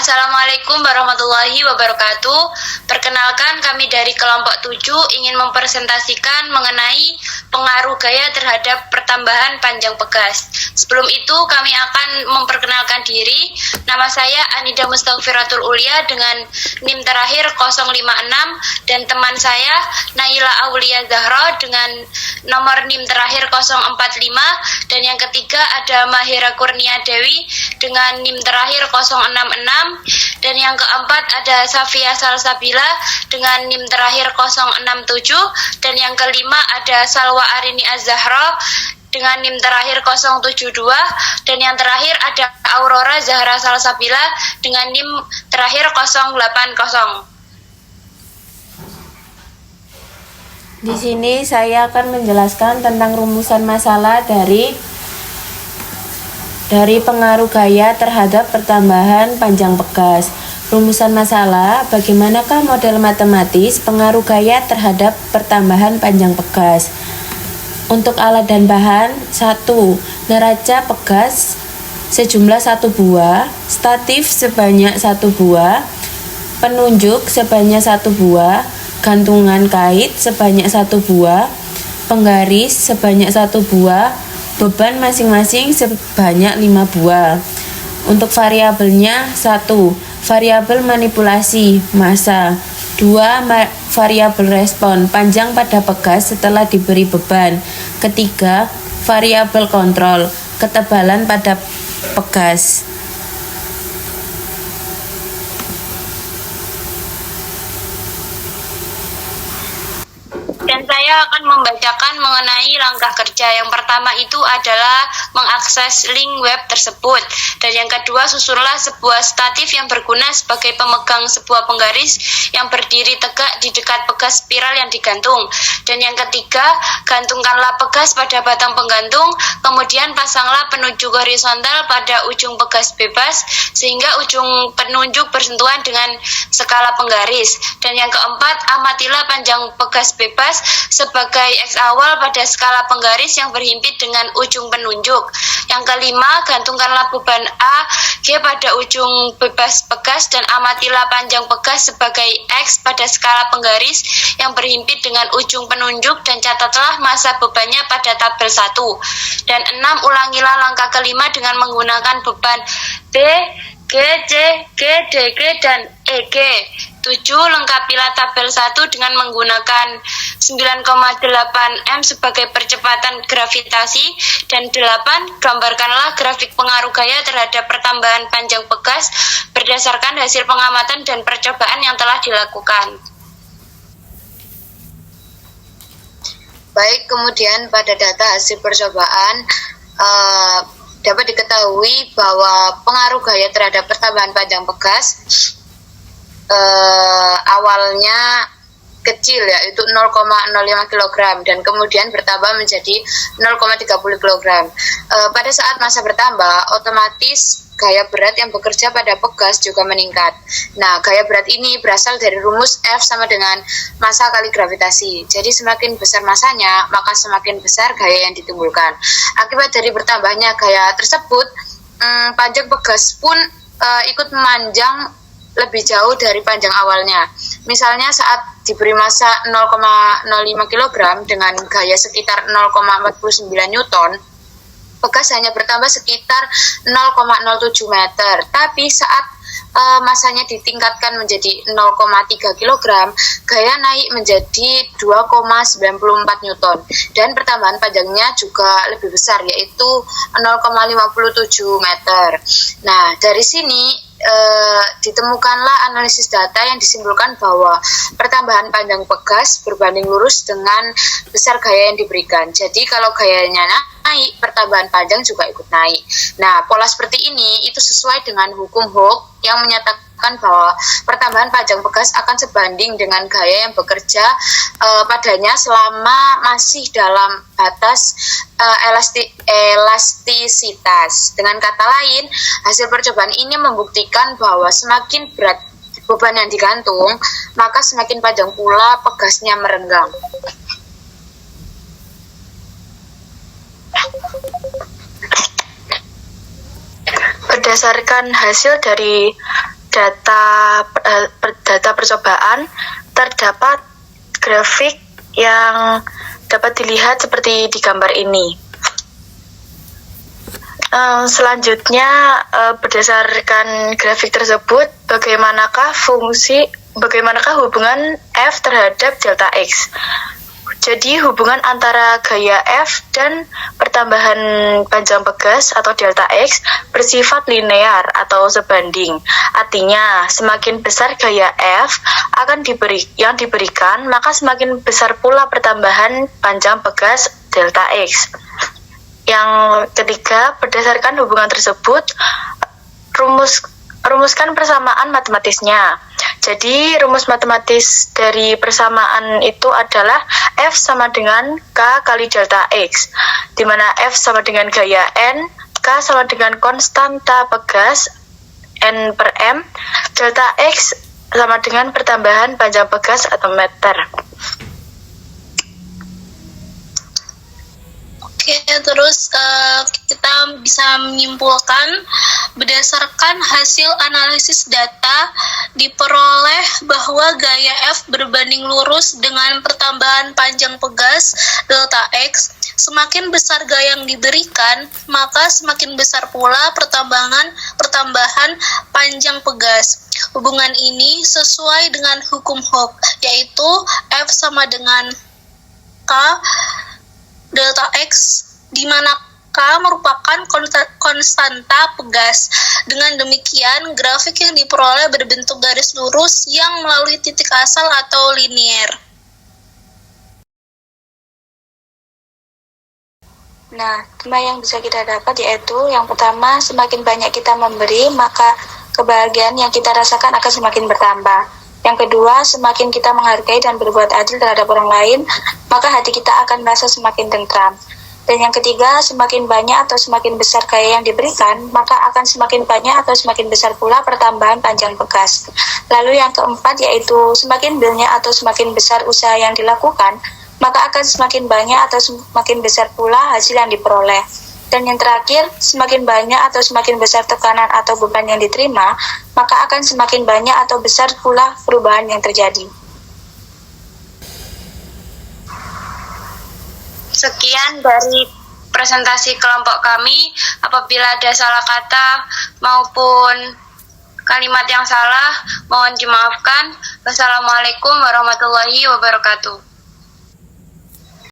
Assalamualaikum warahmatullahi wabarakatuh. Perkenalkan, kami dari kelompok 7 ingin mempresentasikan mengenai pengaruh gaya terhadap pertambahan panjang pegas. Sebelum itu kami akan memperkenalkan diri. Nama saya Anida Mustaghfiratul Ulia dengan NIM terakhir 056 dan teman saya Naila Aulia Zahra dengan nomor NIM terakhir 045, dan yang ketiga ada Mahira Kurnia Dewi dengan NIM terakhir 066, dan yang keempat ada Safia Salsabila dengan NIM terakhir 067, dan yang kelima ada Salwa Arini Az-Zahra dengan NIM terakhir 072, dan yang terakhir ada Aurora Zahra Salsabila dengan NIM terakhir 080. Di sini saya akan menjelaskan tentang rumusan masalah dari pengaruh gaya terhadap pertambahan panjang pegas. Rumusan masalah, bagaimanakah model matematis pengaruh gaya terhadap pertambahan panjang pegas? Untuk alat dan bahan: 1. Neraca pegas sejumlah 1 buah, statif sebanyak 1 buah, penunjuk sebanyak 1 buah, gantungan kait sebanyak 1 buah, penggaris sebanyak 1 buah, beban masing-masing sebanyak 5 buah. Untuk variabelnya: 1. Variabel manipulasi, massa. 2. Variabel respon, panjang pada pegas setelah diberi beban. Ketiga, variabel kontrol, ketebalan pada pegas. Dan saya akan membacakan mengenai langkah kerja. Yang pertama itu adalah mengakses link web tersebut. Dan yang kedua, susunlah sebuah statif yang berguna sebagai pemegang sebuah penggaris yang berdiri tegak di dekat pegas spiral yang digantung. Dan yang ketiga, gantungkanlah pegas pada batang penggantung, kemudian pasanglah penunjuk horizontal pada ujung pegas bebas sehingga ujung penunjuk bersentuhan dengan skala penggaris. Dan yang keempat, amatilah panjang pegas bebas sebagai X awal pada skala penggaris yang berhimpit dengan ujung penunjuk. Yang kelima, gantungkanlah beban A, G pada ujung bebas pegas dan amatilah panjang pegas sebagai X pada skala penggaris yang berhimpit dengan ujung penunjuk dan catatlah massa bebannya pada tabel 1. Dan 6, ulangilah langkah kelima dengan menggunakan beban B, G, C, G, D, G, dan EG. 7, lengkapilah tabel 1 dengan menggunakan 9,8 M sebagai percepatan gravitasi, dan 8, gambarkanlah grafik pengaruh gaya terhadap pertambahan panjang pegas berdasarkan hasil pengamatan dan percobaan yang telah dilakukan. Baik, kemudian pada data hasil percobaan dapat diketahui bahwa pengaruh gaya terhadap pertambahan panjang pegas awalnya kecil, yaitu 0,05 kg dan kemudian bertambah menjadi 0,30 kg. Pada saat massa bertambah, otomatis gaya berat yang bekerja pada pegas juga meningkat. Nah, gaya berat ini berasal dari rumus F sama dengan massa kali gravitasi. Jadi semakin besar massanya, maka semakin besar gaya yang ditimbulkan. Akibat dari bertambahnya gaya tersebut, panjang pegas pun ikut memanjang lebih jauh dari panjang awalnya. Misalnya saat diberi massa 0,05 kg dengan gaya sekitar 0,49 Newton, pegas hanya bertambah sekitar 0,07 meter. Tapi saat massanya ditingkatkan menjadi 0,3 kg, gaya naik menjadi 2,94 Newton. Dan pertambahan panjangnya juga lebih besar, yaitu 0,57 meter. Nah, dari sini ditemukanlah analisis data yang disimpulkan bahwa pertambahan panjang pegas berbanding lurus dengan besar gaya yang diberikan. Jadi kalau gayanya naik, pertambahan panjang juga ikut naik. Nah, pola seperti ini itu sesuai dengan hukum Hooke yang menyatakan bahwa pertambahan panjang pegas akan sebanding dengan gaya yang bekerja padanya selama masih dalam batas elastisitas. Dengan kata lain, hasil percobaan ini membuktikan bahwa semakin berat beban yang digantung, maka semakin panjang pula pegasnya merenggang. Berdasarkan hasil dari data percobaan, terdapat grafik yang dapat dilihat seperti di gambar ini. Selanjutnya, berdasarkan grafik tersebut, bagaimanakah hubungan F terhadap delta X? Jadi hubungan antara gaya F dan pertambahan panjang pegas atau delta X bersifat linear atau sebanding. Artinya, semakin besar gaya F yang diberikan, maka semakin besar pula pertambahan panjang pegas delta X. Yang ketiga, berdasarkan hubungan tersebut, rumuskan persamaan matematisnya. Jadi, rumus matematis dari persamaan itu adalah F sama dengan K kali delta X, di mana F sama dengan gaya N, K sama dengan konstanta pegas N per M, delta X sama dengan pertambahan panjang pegas atau meter. Oke, terus kita bisa menyimpulkan berdasarkan hasil analisis data diperoleh bahwa gaya F berbanding lurus dengan pertambahan panjang pegas delta X. Semakin besar gaya yang diberikan, maka semakin besar pula pertambahan panjang pegas. Hubungan ini sesuai dengan hukum Hooke, yaitu F sama dengan K delta X, di mana K merupakan konstanta pegas. Dengan demikian, grafik yang diperoleh berbentuk garis lurus yang melalui titik asal atau linier. Nah, tema yang bisa kita dapat yaitu yang pertama, semakin banyak kita memberi, maka kebahagiaan yang kita rasakan akan semakin bertambah. Yang kedua, semakin kita menghargai dan berbuat adil terhadap orang lain, maka hati kita akan merasa semakin tentram. Dan yang ketiga, semakin banyak atau semakin besar gaya yang diberikan, maka akan semakin banyak atau semakin besar pula pertambahan panjang pegas. Lalu yang keempat yaitu semakin banyak atau semakin besar usaha yang dilakukan, maka akan semakin banyak atau semakin besar pula hasil yang diperoleh. Dan yang terakhir, semakin banyak atau semakin besar tekanan atau beban yang diterima, maka akan semakin banyak atau besar pula perubahan yang terjadi. Sekian dari presentasi kelompok kami. Apabila ada salah kata maupun kalimat yang salah, mohon dimaafkan. Wassalamualaikum warahmatullahi wabarakatuh.